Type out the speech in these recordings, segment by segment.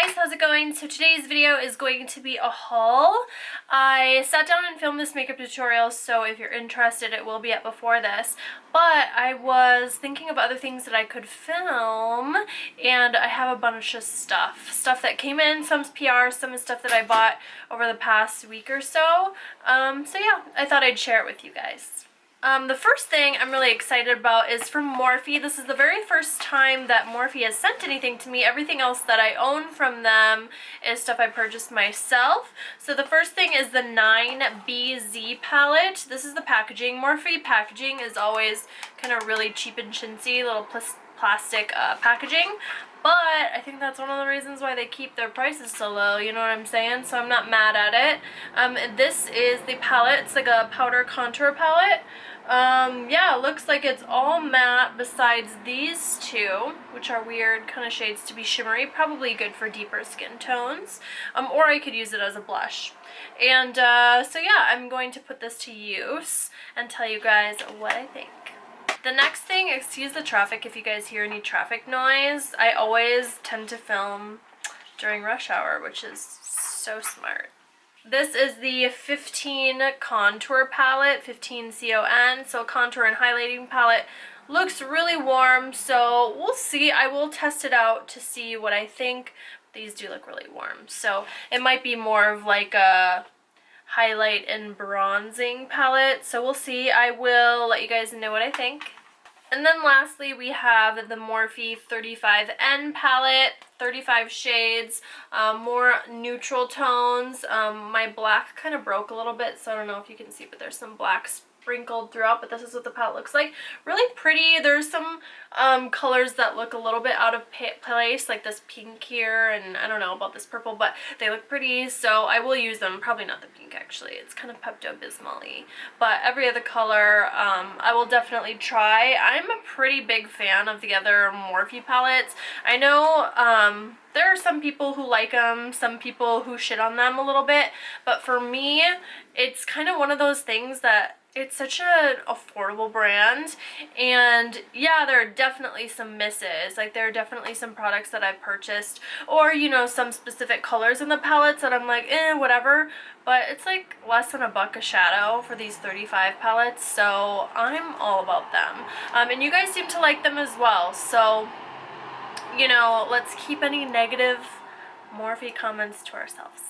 guys, how's it going? So today's video is going to be a haul. I sat down and filmed this makeup tutorial, so if you're interested it will be up before this, but I was thinking of other things that I could film, and I have a bunch of stuff that came in. Some's PR, some is stuff that I bought over the past week or so. So yeah, I thought I'd share it with you guys. The first thing I'm really excited about is from Morphe. This is the very first time that Morphe has sent anything to me. Everything else that I own from them is stuff I purchased myself. So the first thing is the 9BZ palette. This is the packaging. Morphe packaging is always kind of really cheap and chintzy, little plastic packaging. But I think that's one of the reasons why they keep their prices so low, you know what I'm saying? So I'm not mad at it. This is the palette. It's like a powder contour palette. Yeah, it looks like it's all matte besides these two, which are weird kind of shades to be shimmery. Probably good for deeper skin tones. Or I could use it as a blush. And so yeah, I'm going to put this to use and tell you guys what I think. The next thing, excuse the traffic if you guys hear any traffic noise. I always tend to film during rush hour, which is so smart. This is the 15 contour palette, 15 CON, so contour and highlighting palette. Looks really warm, so we'll see. I will test it out to see what I think. These do look really warm, so it might be more of like a highlight and bronzing palette, so we'll see. I will let you guys know what I think. And then lastly, we have the Morphe 35N palette, 35 shades, more neutral tones. My black kind of broke a little bit, so I don't know if you can see, but there's some black sprinkled throughout, but this is what the palette looks like. Really pretty. There's some colors that look a little bit out of place, like this pink here, and I don't know about this purple, but they look pretty, so I will use them. Probably not the pink, actually. It's kind of Pepto-Bismol-y, but every other color I will definitely try. I'm a pretty big fan of the other Morphe palettes. I know there are some people who like them, some people who shit on them a little bit, but for me, it's kind of one of those things that it's such an affordable brand, and yeah, there are definitely some misses. Like, there are definitely some products that I've purchased, or, you know, some specific colors in the palettes that I'm like, whatever, but it's like less than $1 a shadow for these 35 palettes, so I'm all about them. And you guys seem to like them as well, so, you know, let's keep any negative Morphe comments to ourselves.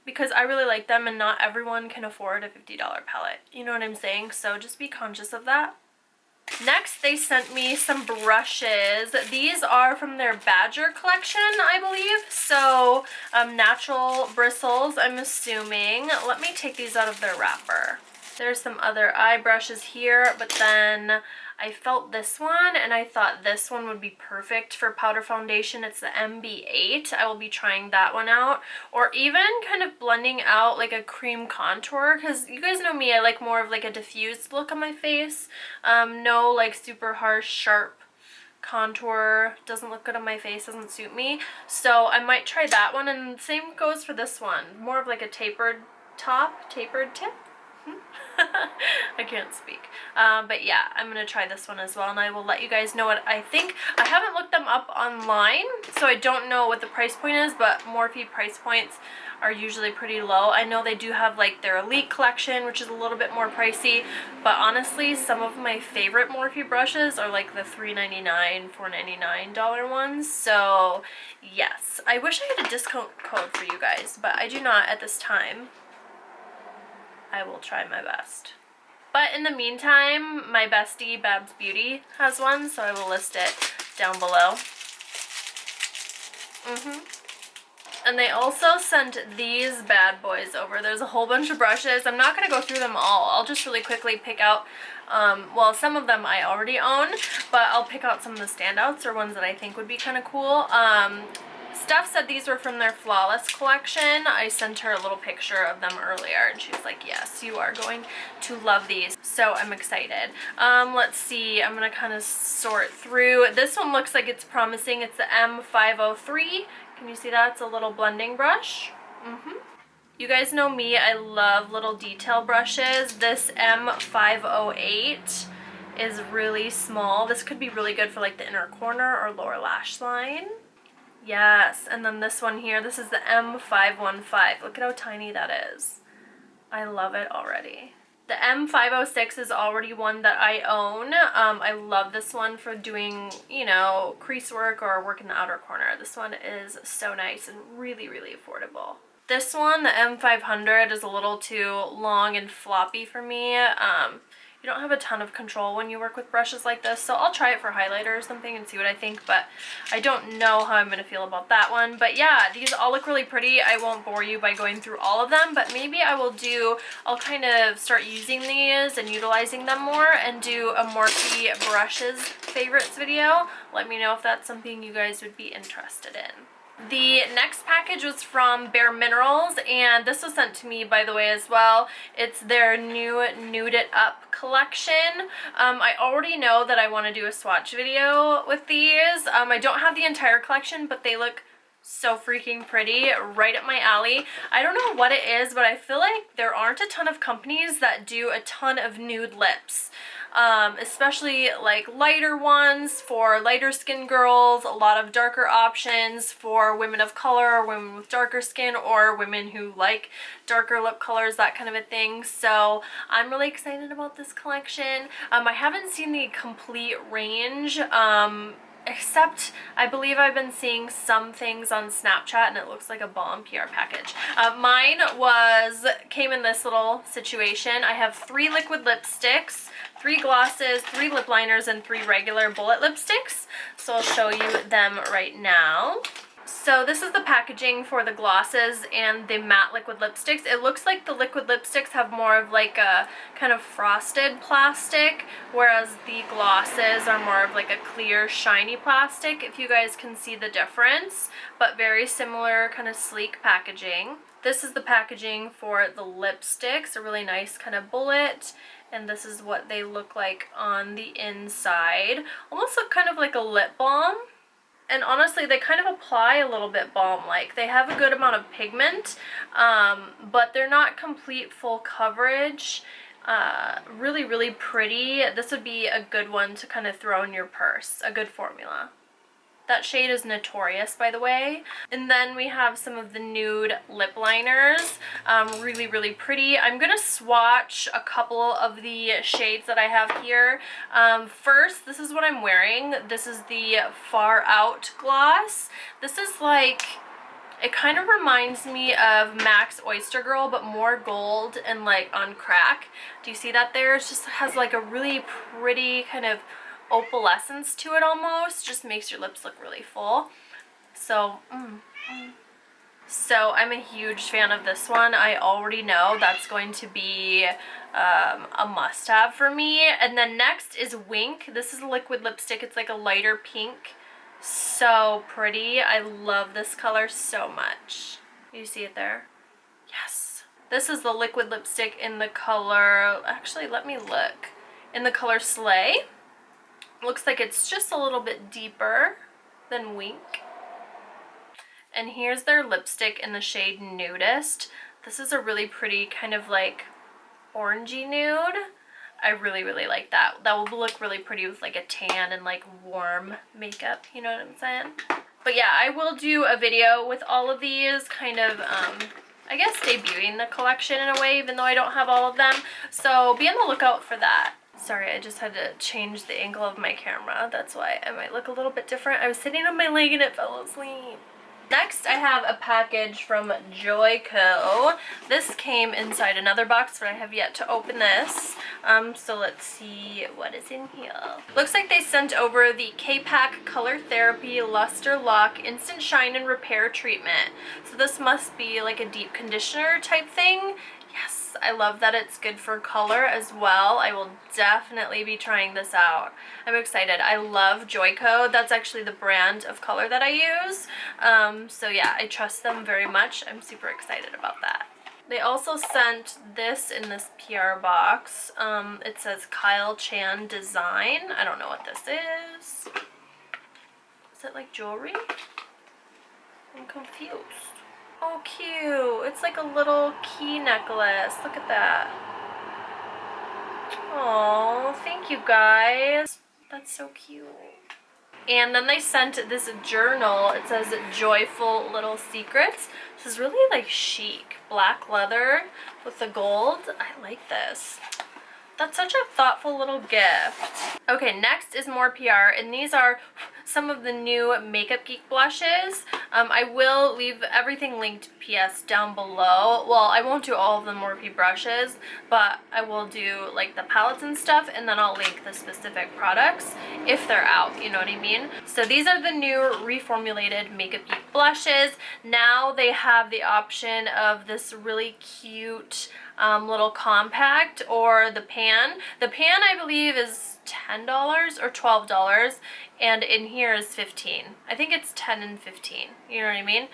Because I really like them, and not everyone can afford a $50 palette. You know what I'm saying? So just be conscious of that. Next, they sent me some brushes. These are from their Badger collection, I believe. So, natural bristles, I'm assuming. Let me take these out of their wrapper. There's some other eye brushes here, but then I felt this one and I thought this one would be perfect for powder foundation. It's the MB8. I will be trying that one out, or even kind of blending out like a cream contour, because you guys know me, I like more of like a diffused look on my face. No like super harsh, sharp contour. Doesn't look good on my face, doesn't suit me. So I might try that one, and same goes for this one. More of like a tapered tip. I can't speak. But yeah, I'm going to try this one as well, and I will let you guys know what I think. I haven't looked them up online, so I don't know what the price point is, but Morphe price points are usually pretty low. I know they do have like their Elite collection, which is a little bit more pricey, but honestly, some of my favorite Morphe brushes are like the $3.99, $4.99 ones, so yes. I wish I had a discount code for you guys, but I do not at this time. I will try my best. But in the meantime, my bestie, Babs Beauty, has one, so I will list it down below. And they also sent these bad boys over. There's a whole bunch of brushes. I'm not going to go through them all. I'll just really quickly pick out, well, some of them I already own, but I'll pick out some of the standouts or ones that I think would be kind of cool. Steph said these were from their Flawless collection. I sent her a little picture of them earlier, and she was like, yes, you are going to love these. So I'm excited. Let's see. I'm going to kind of sort through. This one looks like it's promising. It's the M503. Can you see that? It's a little blending brush. You guys know me. I love little detail brushes. This M508 is really small. This could be really good for like the inner corner or lower lash line. Yes, and then this one here, this is the M515. Look at how tiny that is. I love it already. The M506 is already one that I own. I love this one for doing, you know, crease work or work in the outer corner. This one is so nice and really, really affordable. This one, the M500, is a little too long and floppy for me. You don't have a ton of control when you work with brushes like this, so I'll try it for highlighter or something and see what I think, but I don't know how I'm going to feel about that one. But yeah, these all look really pretty. I won't bore you by going through all of them, but maybe I'll kind of start using these and utilizing them more and do a Morphe brushes favorites video. Let me know if that's something you guys would be interested in. The next package was from bareMinerals, and this was sent to me, by the way, as well. It's their new Nude It Up collection. I already know that I want to do a swatch video with these. I don't have the entire collection, but they look so freaking pretty, right up my alley. I don't know what it is, but I feel like there aren't a ton of companies that do a ton of nude lips. Especially like lighter ones for lighter skin girls, a lot of darker options for women of color or women with darker skin or women who like darker lip colors, that kind of a thing. So I'm really excited about this collection. I haven't seen the complete range, except I believe I've been seeing some things on Snapchat and it looks like a bomb PR package. Mine came in this little situation. I have 3 liquid lipsticks, 3 glosses, 3 lip liners, and 3 regular bullet lipsticks. So I'll show you them right now. So this is the packaging for the glosses and the matte liquid lipsticks. It looks like the liquid lipsticks have more of like a kind of frosted plastic, whereas the glosses are more of like a clear, shiny plastic, if you guys can see the difference, but very similar kind of sleek packaging. This is the packaging for the lipsticks, a really nice kind of bullet, and this is what they look like on the inside. Almost look kind of like a lip balm. And honestly, they kind of apply a little bit balm-like. They have a good amount of pigment, but they're not complete full coverage. Really, really pretty. This would be a good one to kind of throw in your purse. A good formula. That shade is Notorious, by the way. And then we have some of the nude lip liners. Really, really pretty. I'm going to swatch a couple of the shades that I have here. First, this is what I'm wearing. This is the Far Out gloss. This is like, it kind of reminds me of MAC's Oyster Girl, but more gold and like on crack. Do you see that there? It just has like a really pretty kind of opalescence to it almost. Just makes your lips look really full. So so I'm a huge fan of this one. I already know that's going to be a must-have for me. And then next is Wink. This is a liquid lipstick. It's like a lighter pink. So pretty. I love this color so much. You see it there? Yes. This is the liquid lipstick in the color, actually let me look, in the color Slay. Looks like it's just a little bit deeper than Wink. And here's their lipstick in the shade Nudist. This is a really pretty kind of like orangey nude. I really, really like that. That will look really pretty with like a tan and like warm makeup, you know what I'm saying? But yeah, I will do a video with all of these, kind of, I guess debuting the collection in a way, even though I don't have all of them. So be on the lookout for that. Sorry, I just had to change the angle of my camera. That's why I might look a little bit different. I was sitting on my leg and it fell asleep. Next, I have a package from Joico. This came inside another box, but I have yet to open this. So let's see what is in here. Looks like they sent over the Kpak Color Therapy Lustre Lock Instant Shine and Repair Treatment. So this must be like a deep conditioner type thing. Yes, I love that it's good for color as well. I will definitely be trying this out. I'm excited. I love Joico. That's actually the brand of color that I use. So yeah, I trust them very much. I'm super excited about that. They also sent this in this PR box. It says Kyle Chan Design. I don't know what this is. Is it like jewelry? I'm confused. Oh, cute. It's like a little key necklace. Look at that. Oh, thank you guys. That's so cute. And then they sent this journal. It says Joyful Little Secrets. This is really like chic. Black leather with the gold. I like this. That's such a thoughtful little gift. Okay, next is more PR, and these are some of the new Makeup Geek blushes. I will leave everything linked PS down below. Well, I won't do all of the Morphe brushes, but I will do like the palettes and stuff, and then I'll link the specific products if they're out, you know what I mean? So these are the new reformulated Makeup Geek blushes. Now they have the option of this really cute little compact or the pan. The pan I believe is $10 or $12, and in here is $15. I think it's 10 and 15, you know what I mean?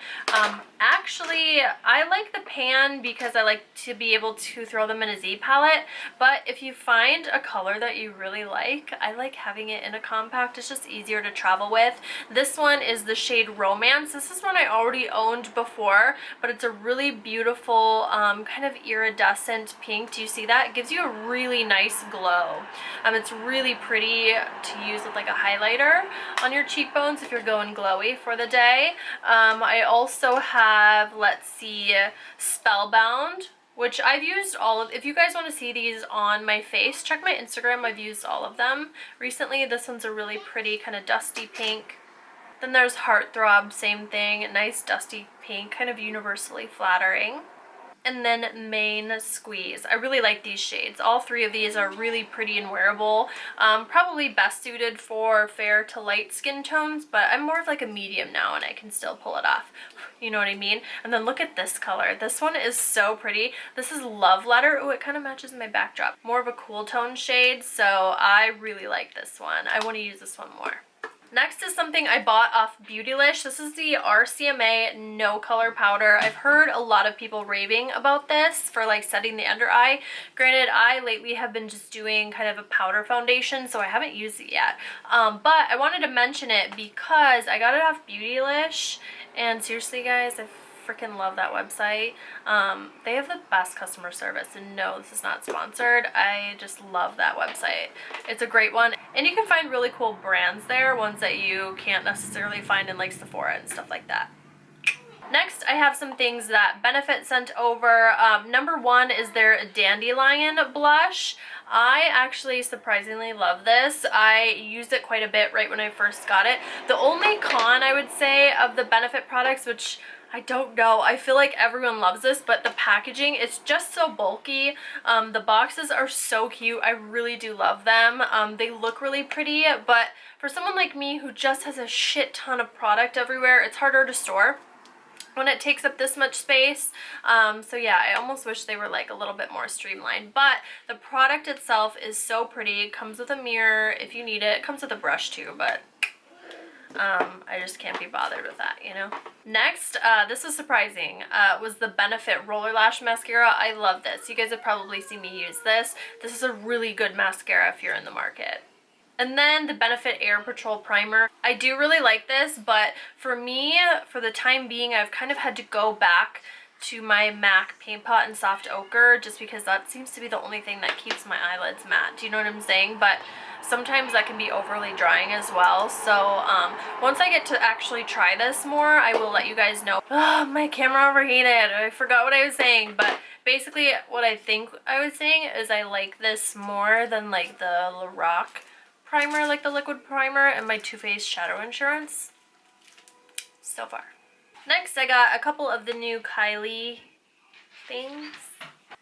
Actually, I like the pan because I like to be able to throw them in a Z palette, but if you find a color that you really like, I like having it in a compact. It's just easier to travel with. This one is the shade Romance. This is one I already owned before, but it's a really beautiful kind of iridescent pink. Do you see that? It gives you a really nice glow. It's really pretty to use with like a highlighter on your cheekbones if you're going glowy for the day. I also have, let's see, Spellbound, which I've used all of. If you guys want to see these on my face, check my Instagram. I've used all of them recently. This one's a really pretty kind of dusty pink. Then there's Heartthrob, same thing, nice dusty pink, kind of universally flattering. And then Main Squeeze. I really like these shades. All three of these are really pretty and wearable. Probably best suited for fair to light skin tones, but I'm more of like a medium now and I can still pull it off. You know what I mean? And then look at this color. This one is so pretty. This is Love Letter. Oh, it kind of matches my backdrop. More of a cool tone shade, so I really like this one. I want to use this one more. Next is something I bought off Beautylish. This is the RCMA No Color Powder. I've heard a lot of people raving about this for like setting the under eye. Granted, I lately have been just doing kind of a powder foundation, so I haven't used it yet. But I wanted to mention it because I got it off Beautylish, and seriously guys, I freaking love that website. They have the best customer service, and no, this is not sponsored. I just love that website. It's a great one, and you can find really cool brands there, ones that you can't necessarily find in like Sephora and stuff like that. Next, I have some things that Benefit sent over. Number one is their Dandelion blush. I actually surprisingly love this. I used it quite a bit right when I first got it. The only con I would say of the Benefit products, which I don't know, I feel like everyone loves this, but the packaging, it's just so bulky. The boxes are so cute. I really do love them. They look really pretty, but for someone like me who just has a shit ton of product everywhere, it's harder to store when it takes up this much space. So yeah, I almost wish they were like a little bit more streamlined, but the product itself is so pretty. It comes with a mirror if you need it. It comes with a brush too, but I just can't be bothered with that, you know? Next, this is surprising, was the Benefit Roller Lash Mascara. I love this. You guys have probably seen me use this. This is a really good mascara if you're in the market. And then the Benefit Air Patrol Primer. I do really like this, but for me, for the time being, I've kind of had to go back to my MAC Paint Pot in Soft Ochre just because that seems to be the only thing that keeps my eyelids matte. Do you know what I'm saying? But sometimes that can be overly drying as well. So once I get to actually try this more, I will let you guys know. Oh, my camera overheated. I forgot what I was saying, but basically what I think I was saying is I like this more than like the Lorac primer, like the liquid primer, and my Too Faced Shadow Insurance so far. Next, I got a couple of the new Kylie things.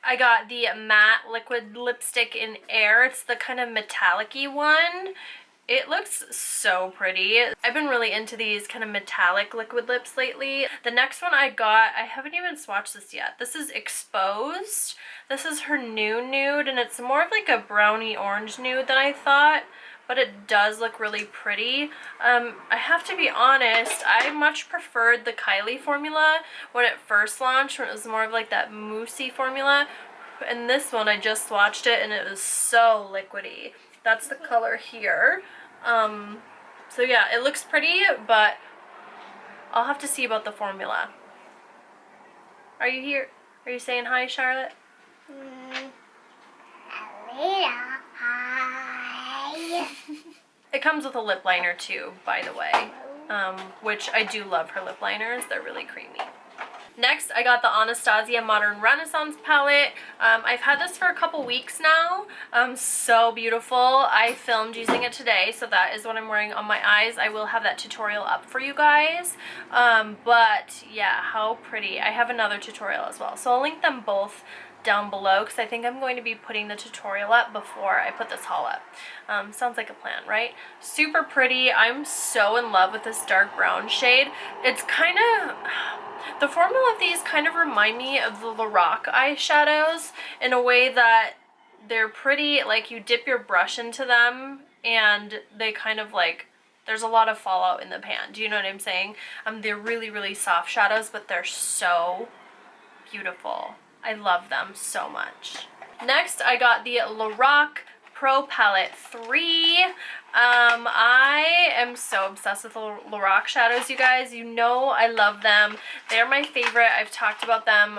I got the matte liquid lipstick in Heir. It's the kind of metallic-y one. It looks so pretty. I've been really into these kind of metallic liquid lips lately. The next one I got, I haven't even swatched this yet. This is Exposed. This is her new nude, and it's more of like a brownie orange nude than I thought, but it does look really pretty. I have to be honest, I much preferred the Kylie formula when it first launched, when it was more of like that moussey formula. And this one, I just swatched it and it was so liquidy. That's the color here. So yeah, it looks pretty, but I'll have to see about the formula. Are you here? Are you saying hi, Charlotte? Hi. It comes with a lip liner too, by the way, which I do love her lip liners. They're really creamy. Next, I got the Anastasia Modern Renaissance palette. I've had this for a couple weeks now. So beautiful. I filmed using it today, so that is what I'm wearing on my eyes. I will have that tutorial up for you guys. But yeah, how pretty. I have another tutorial as well, so I'll link them both down below because I think I'm going to be putting the tutorial up before I put this haul up. Sounds like a plan, right? Super pretty. I'm so in love with this dark brown shade. It's kind of... The formula of these kind of remind me of the Lorac eyeshadows in a way that they're pretty, like you dip your brush into them and they kind of like, there's a lot of fallout in the pan. Do you know what I'm saying? They're really, really soft shadows, but they're so beautiful. I love them so much. Next, I got the Lorac Pro Palette 3. I am so obsessed with Lorac shadows, you guys. You know I love them. They're my favorite. I've talked about them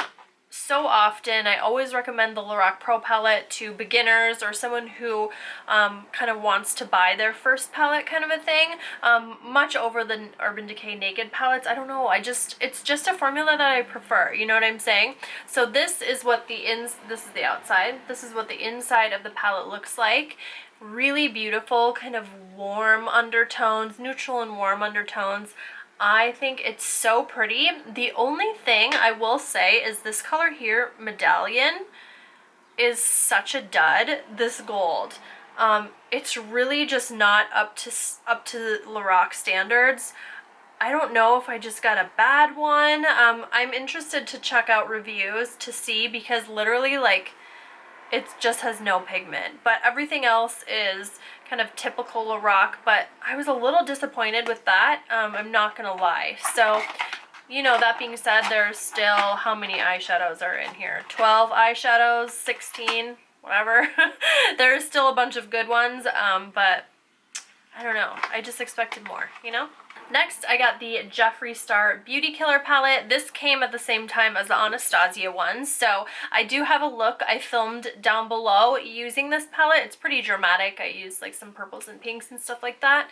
so often. I always recommend the Lorac Pro Palette to beginners or someone who kind of wants to buy their first palette kind of a thing. Much over the Urban Decay Naked palettes. I don't know. It's just a formula that I prefer. You know what I'm saying? So this is what this is the outside. This is what the inside of the palette looks like. Really beautiful, kind of warm undertones, neutral and warm undertones. I think it's so pretty. The only thing I will say is this color here, Medallion, is such a dud. This gold. It's really just not up to Lorac standards. I don't know if I just got a bad one. I'm interested to check out reviews to see because literally like it just has no pigment, but everything else is kind of typical Lorac, but I was a little disappointed with that, I'm not gonna lie. So, you know, that being said, there's still, how many eyeshadows are in here? 12 eyeshadows, 16, whatever. There's still a bunch of good ones, but I don't know, I just expected more, you know? Next, I got the Jeffree Star Beauty Killer palette. This came at the same time as the Anastasia one, so I do have a look I filmed down below using this palette. It's pretty dramatic. I used like some purples and pinks and stuff like that.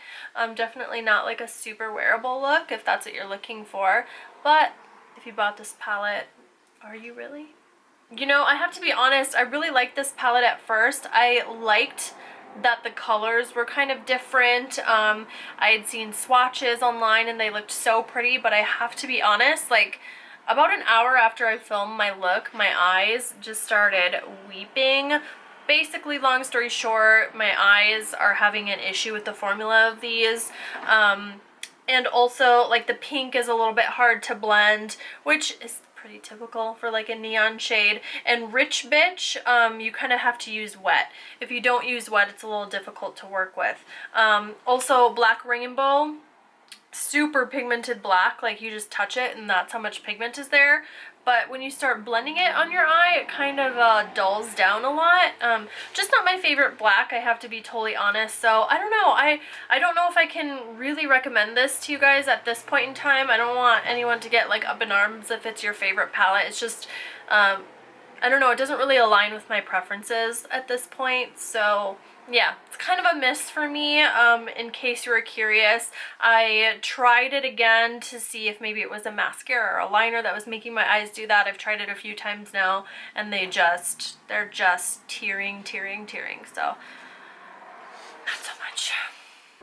Definitely not like a super wearable look if that's what you're looking for, but if you bought this palette, are you really? You know, I have to be honest, I really liked this palette at first. I liked that the colors were kind of different. I had seen swatches online and they looked so pretty, but I have to be honest, like about an hour after I filmed my look, my eyes just started weeping. Basically, long story short, my eyes are having an issue with the formula of these. And also, like, the pink is a little bit hard to blend, which is pretty typical for like a neon shade. And Rich Bitch, you kind of have to use wet. If you don't use wet, it's a little difficult to work with. Also, Black Rainbow, super pigmented black, like you just touch it and that's how much pigment is there. But when you start blending it on your eye, it kind of dulls down a lot. Just not my favorite black, I have to be totally honest. So I don't know. I don't know if I can really recommend this to you guys at this point in time. I don't want anyone to get like up in arms if it's your favorite palette. It's just, I don't know, it doesn't really align with my preferences at this point. So yeah, it's kind of a miss for me. In case you were curious, I tried it again to see if maybe it was a mascara or a liner that was making my eyes do that. I've tried it a few times now and they're just tearing. So not so much.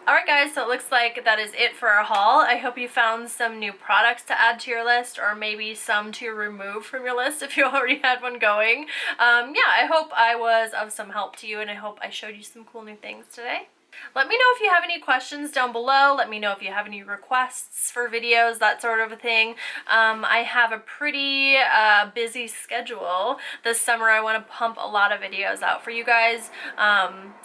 Alright guys, so it looks like that is it for our haul. I hope you found some new products to add to your list, or maybe some to remove from your list if you already had one going. Yeah, I hope I was of some help to you, and I hope I showed you some cool new things today. Let me know if you have any questions down below. Let me know if you have any requests for videos, that sort of a thing. I have a pretty busy schedule this summer. I want to pump a lot of videos out for you guys.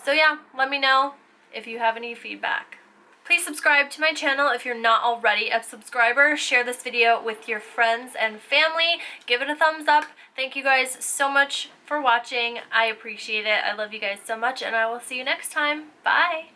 So yeah, let me know if you have any feedback. Please subscribe to my channel if you're not already a subscriber. Share this video with your friends and family. Give it a thumbs up. Thank you guys so much for watching. I appreciate it. I love you guys so much, and I will see you next time. Bye!